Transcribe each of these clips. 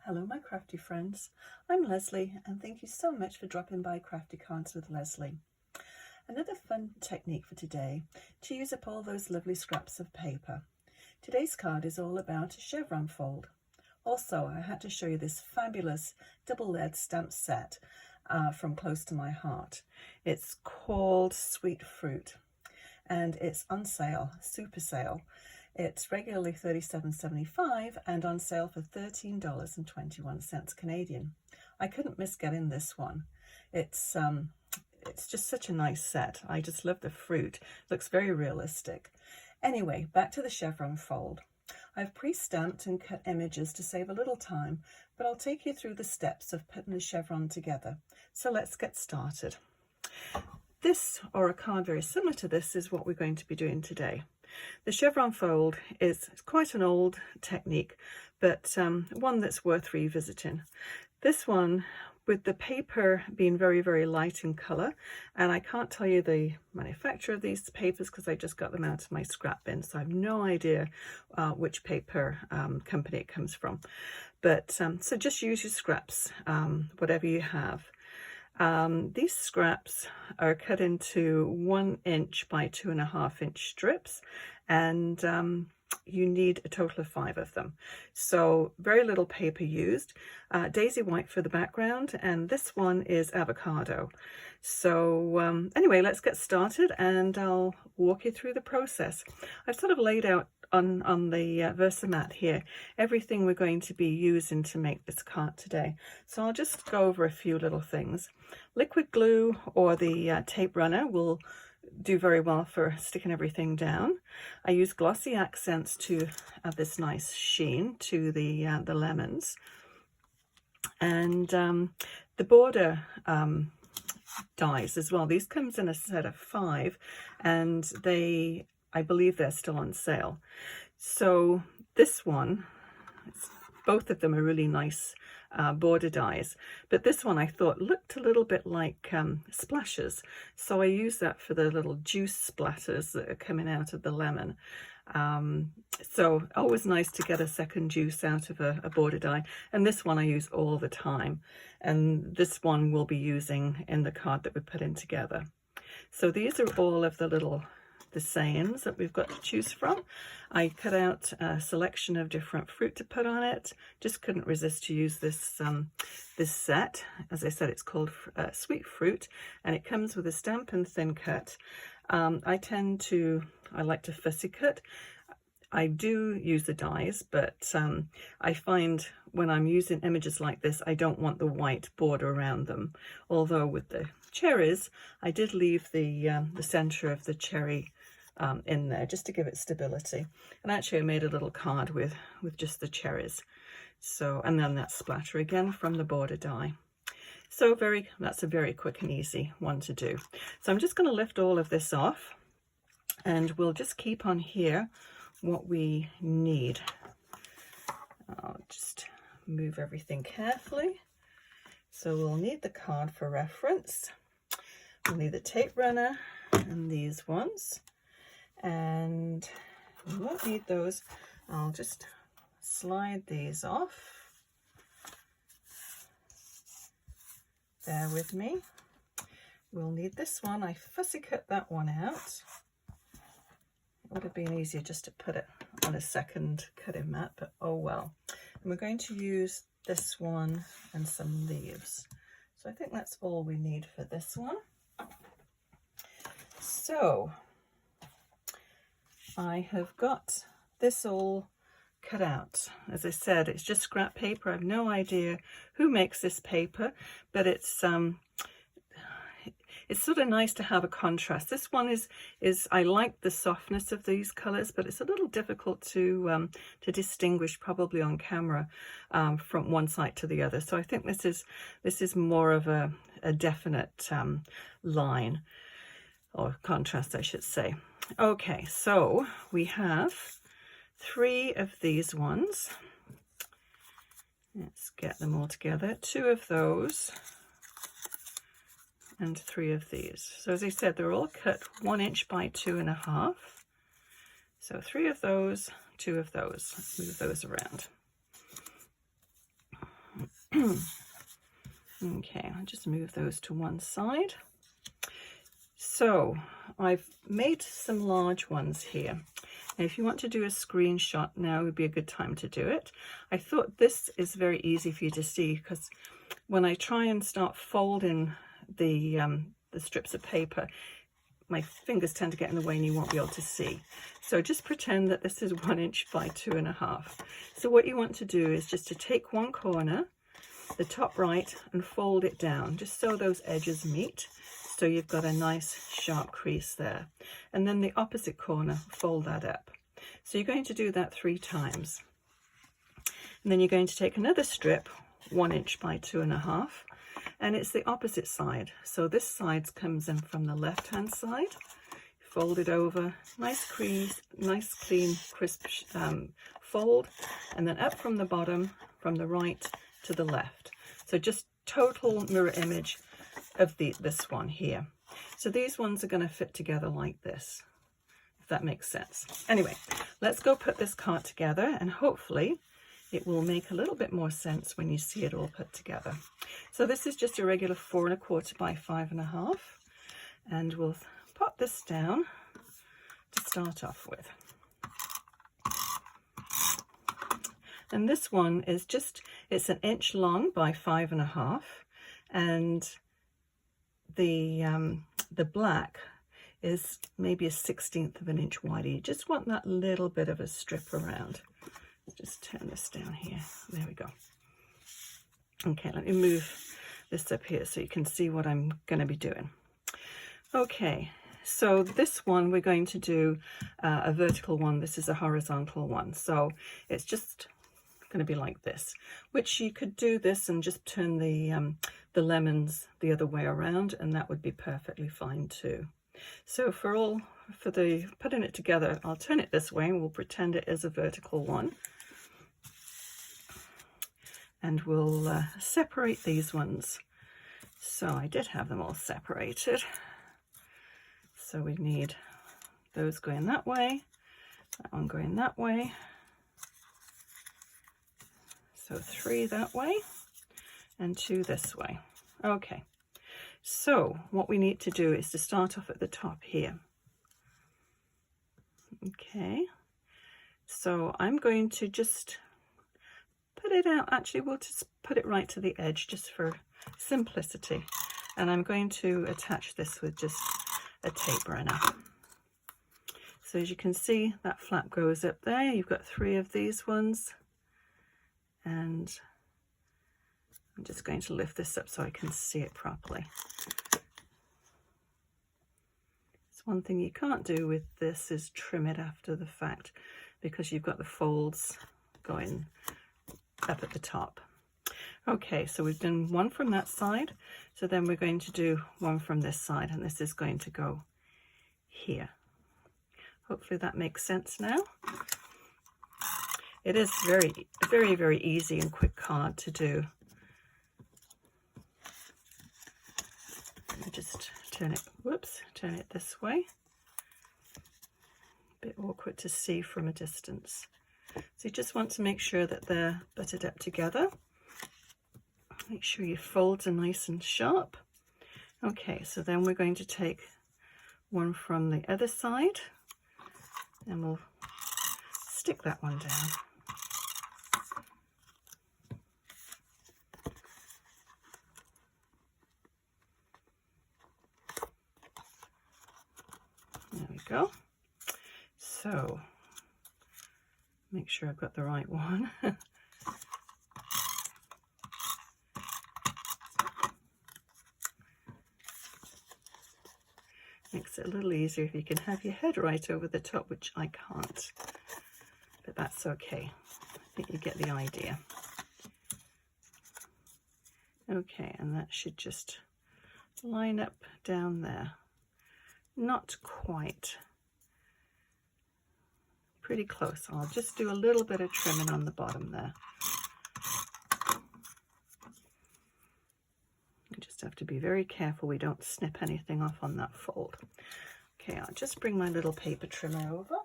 Hello my crafty friends, I'm Leslie and thank you so much for dropping by Crafty Cards with Leslie. Another fun technique for today to use up all those lovely scraps of paper. Today's card is all about a chevron fold. Also, I had to show you this fabulous double lead stamp set from Close to My Heart. It's called Sweet Fruit and it's on sale, super sale. It's regularly $37.75 and on sale for $13.21 Canadian. I couldn't miss getting this one. It's just such a nice set. I just love the fruit. It looks very realistic. Anyway, back to the chevron fold. I've pre-stamped and cut images to save a little time, but I'll take you through the steps of putting the chevron together. So let's get started. This, or a card very similar to this, is what we're going to be doing today. The chevron fold is quite an old technique, but one that's worth revisiting. This one, with the paper being very, very light in colour, and I can't tell you the manufacturer of these papers because I just got them out of my scrap bin, so I have no idea which paper company it comes from. But so just use your scraps, whatever you have. These scraps are cut into 1 inch by 2.5 inch strips, and you need a total of 5 of them. So very little paper used. Daisy white for the background, and this one is avocado. So anyway, let's get started and I'll walk you through the process. I've sort of laid out on the Versamat here everything we're going to be using to make this card today. So I'll just go over a few little things. Liquid glue or the tape runner will do very well for sticking everything down. I use glossy accents to add this nice sheen to the lemons. And the border dies as well. These comes in a set of 5 and I believe they're still on sale. So this one, both of them are really nice border dies, but this one I thought looked a little bit like splashes, so I use that for the little juice splatters that are coming out of the lemon. So always nice to get a second juice out of a border die, and this one I use all the time, and this one we'll be using in the card that we're putting together. So these are all of the sayings that we've got to choose from. I cut out a selection of different fruit to put on it. Just couldn't resist to use this this set. As I said, it's called Sweet Fruit, and it comes with a stamp and thin cut. I like to fussy cut. I do use the dies, but I find when I'm using images like this, I don't want the white border around them. Although with the cherries, I did leave the center of the cherry in there just to give it stability. And actually I made a little card with just the cherries. So, and then that splatter again from the border die. So that's a very quick and easy one to do. So I'm just going to lift all of this off and we'll just keep on here what we need. I'll just move everything carefully. So we'll need the card for reference. We'll need the tape runner and these ones. And we won't need those. I'll just slide these off. Bear with me. We'll need this one. I fussy cut that one out. It would have been easier just to put it on a second cutting mat, but oh well. And we're going to use this one and some leaves. So I think that's all we need for this one. So I have got this all cut out. As I said, it's just scrap paper. I have no idea who makes this paper, but it's sort of nice to have a contrast. This one is I like the softness of these colors, but it's a little difficult to distinguish probably on camera from one side to the other. So I think this is more of a definite line or contrast, I should say. Okay, so we have 3 of these ones. Let's get them all together. 2 of those and 3 of these. So as I said, they're all cut 1 inch by 2.5. So 3 of those, 2 of those. Let's move those around. Okay, I'll just move those to one side. So I've made some large ones here. And if you want to do a screenshot, now would be a good time to do it. I thought this is very easy for you to see, because when I try and start folding the strips of paper, my fingers tend to get in the way and you won't be able to see. So just pretend that this is 1 inch by 2.5. So what you want to do is just to take one corner, the top right, and fold it down just so those edges meet. So you've got a nice sharp crease there. And then the opposite corner, fold that up. So you're going to do that 3 times. And then you're going to take another strip, 1 inch by 2.5, and it's the opposite side. So this side comes in from the left-hand side. Fold it over, nice crease, nice clean, crisp fold, and then up from the bottom, from the right to the left. So just total mirror image of this one here. So these ones are going to fit together like this, if that makes sense. Anyway, let's go put this card together, and hopefully it will make a little bit more sense when you see it all put together. So this is just a regular 4 1/4 by 5.5, and we'll pop this down to start off with. And this one is it's 1 inch long by 5.5, and the black is maybe 1/16 of an inch wider. You just want that little bit of a strip around. Just turn this down here. There we go. Okay, let me move this up here so you can see what I'm going to be doing. Okay, so this one we're going to do a vertical one. This is a horizontal one. So it's just going to be like this, which you could do this and just turn the lemons the other way around, and that would be perfectly fine too. So for the putting it together, I'll turn it this way and we'll pretend it is a vertical one. And we'll separate these ones. So I did have them all separated. So we need those going that way, that one going that way. So 3 that way and 2 this way. Okay, so what we need to do is to start off at the top here. Okay, so I'm going to just put it out. Actually, we'll just put it right to the edge just for simplicity. And I'm going to attach this with just a tape runner. So as you can see, that flap goes up there. You've got 3 of these ones. And I'm just going to lift this up so I can see it properly. It's one thing you can't do with this is trim it after the fact, because you've got the folds going up at the top. Okay, so we've done one from that side, so then we're going to do one from this side, and this is going to go here. Hopefully that makes sense now. It is very, very, very easy and quick card to do. Let me just turn it this way. A bit awkward to see from a distance. So you just want to make sure that they're butted up together. Make sure your folds are nice and sharp. Okay, so then we're going to take one from the other side and we'll stick that one down. There we go. So make sure I've got the right one. Makes it a little easier if you can have your head right over the top, which I can't, but that's okay. I think you get the idea. Okay, and that should just line up down there. Not quite. Pretty close. I'll just do a little bit of trimming on the bottom there. You just have to be very careful we don't snip anything off on that fold. Okay, I'll just bring my little paper trimmer over.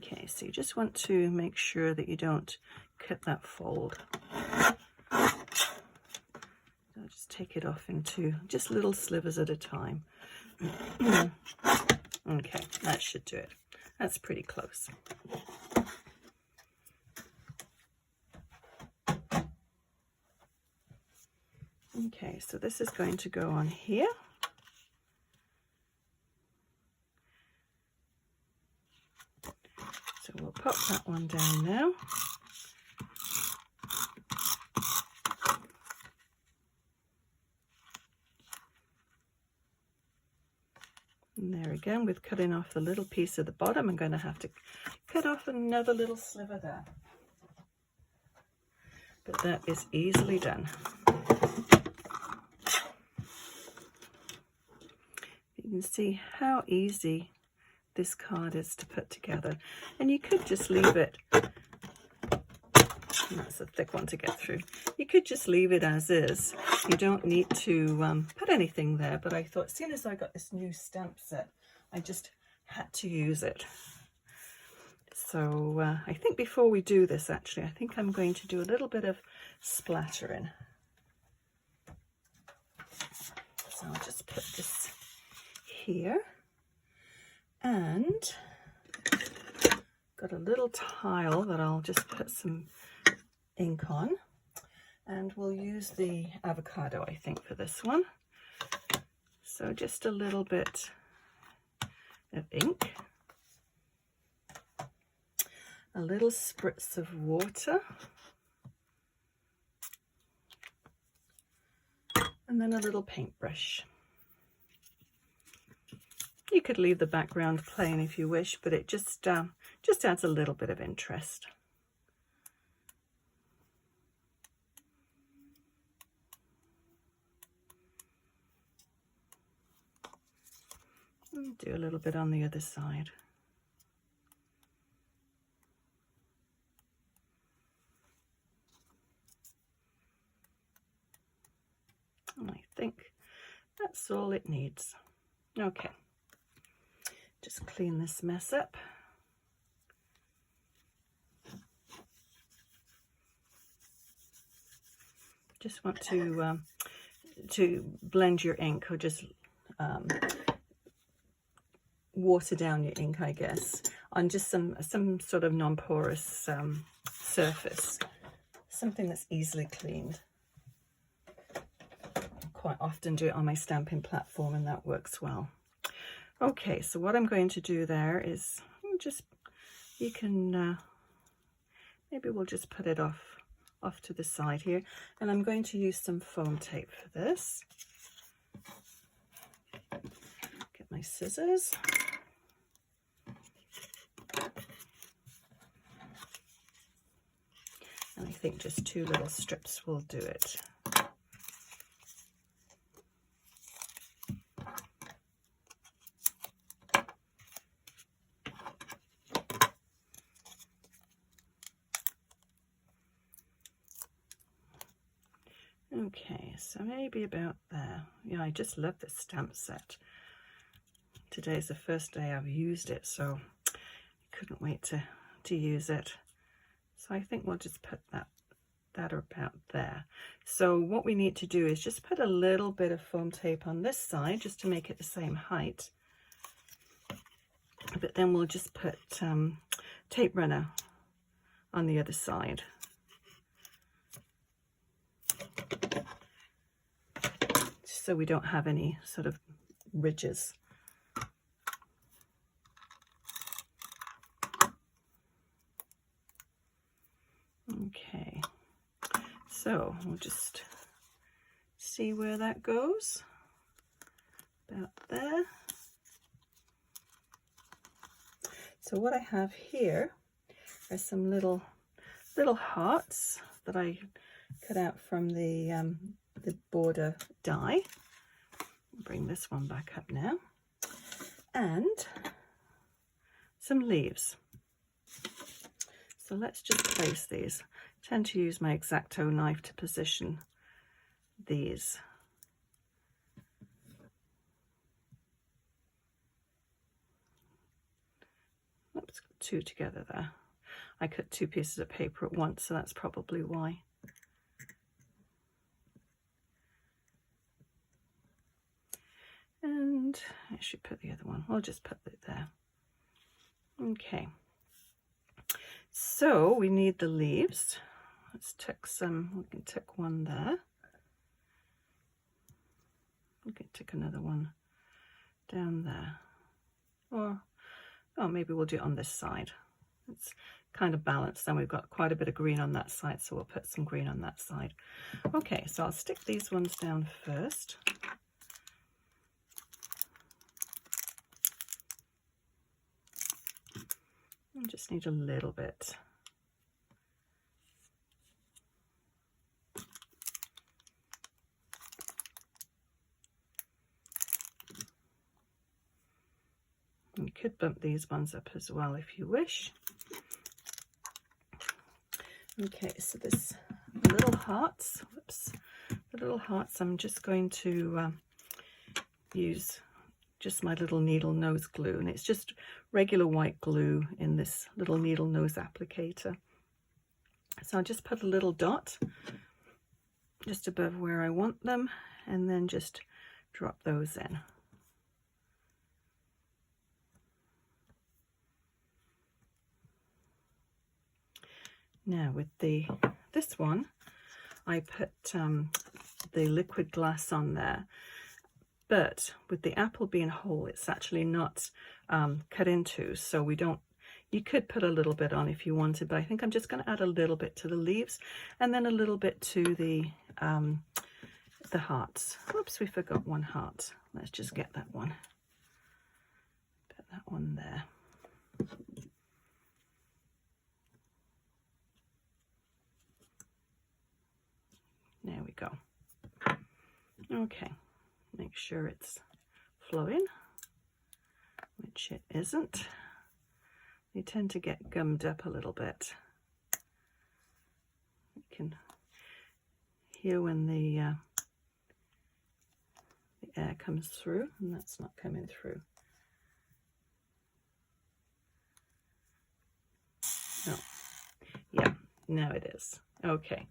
Okay, so you just want to make sure that you don't cut that fold. I'll just take it off into just little slivers at a time. Okay, that should do it. That's pretty close. Okay, so this is going to go on here. So we'll pop that one down now. And there again, with cutting off the little piece at the bottom, I'm going to have to cut off another little sliver there. But that is easily done. You can see how easy this card is to put together. And you could just leave it, that's a thick one to get through. You could just leave it as is. You don't need to put anything there, but I thought as soon as I got this new stamp set, I just had to use it. So I think before we do this, actually, I think I'm going to do a little bit of splattering. So I'll just put this here, and got a little tile that I'll just put some ink on, and we'll use the avocado, I think, for this one. So just a little bit of ink, a little spritz of water, and then a little paintbrush. You could leave the background plain if you wish, but it just adds a little bit of interest. And do a little bit on the other side. And I think that's all it needs. Okay. Just clean this mess up. Just want to blend your ink, or just water down your ink, I guess, on just some sort of non-porous surface, something that's easily cleaned. I quite often do it on my stamping platform, and that works well. Okay, so what I'm going to do there is you can, maybe we'll just put it off to the side here, and I'm going to use some foam tape for this. Get my scissors. And I think just 2 little strips will do it. Okay, so maybe about there. Yeah, I just love this stamp set. Today's the first day I've used it, so I couldn't wait to use it. So I think we'll just put that about there. So what we need to do is just put a little bit of foam tape on this side, just to make it the same height. But then we'll just put tape runner on the other side. So we don't have any sort of ridges. Okay, so we'll just see where that goes. About there. So what I have here are some little hearts that I cut out from the border die. Bring this one back up now, and some leaves. So let's just place these. I tend to use my X-Acto knife to position these. Oops, two together there. I cut two pieces of paper at once, so that's probably why. And I should put the other one. I'll just put it there. Okay. So we need the leaves. Let's tuck some. We can tuck one there. We can tuck another one down there. Or oh, maybe we'll do it on this side. It's kind of balanced. Then we've got quite a bit of green on that side, so we'll put some green on that side. Okay, so I'll stick these ones down first. I just need a little bit. You could bump these ones up as well if you wish. Okay, so this little hearts, whoops, the little hearts, I'm just going to use just my little needle nose glue, and it's just regular white glue in this little needle nose applicator. So I'll just put a little dot just above where I want them, and then just drop those in. Now with this one, I put the liquid glass on there, but with the apple being whole, it's actually not cut into, so we don't. You could put a little bit on if you wanted, but I think I'm just going to add a little bit to the leaves, and then a little bit to the hearts. Whoops, we forgot one heart. Let's just get that one. Put that one there. There we go. Okay, make sure it's flowing, which it isn't. They tend to get gummed up a little bit. You can hear when the air comes through, and that's not coming through. No. Yeah, now it is. Okay,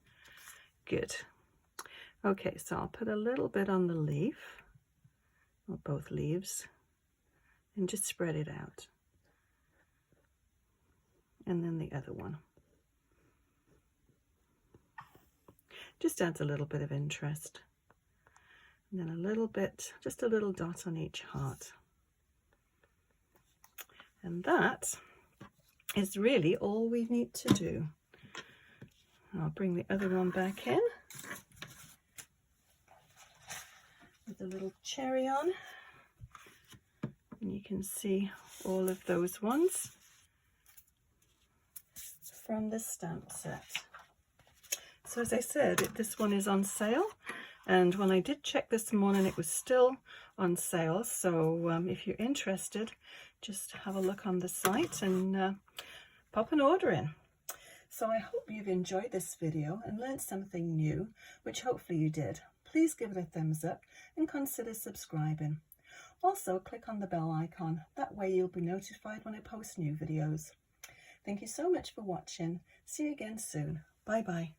good. Okay, so I'll put a little bit on the leaf, or both leaves, and just spread it out. And then the other one. Just adds a little bit of interest. And then a little bit, just a little dot on each heart. And that is really all we need to do. I'll bring the other one back in with a little cherry on, and you can see all of those ones from the stamp set. So as I said, this one is on sale, and when I did check this morning, it was still on sale. So if you're interested, just have a look on the site and pop an order in. So I hope you've enjoyed this video and learned something new, which hopefully you did. Please give it a thumbs up and consider subscribing. Also, click on the bell icon. That way you'll be notified when I post new videos. Thank you so much for watching. See you again soon. Bye bye.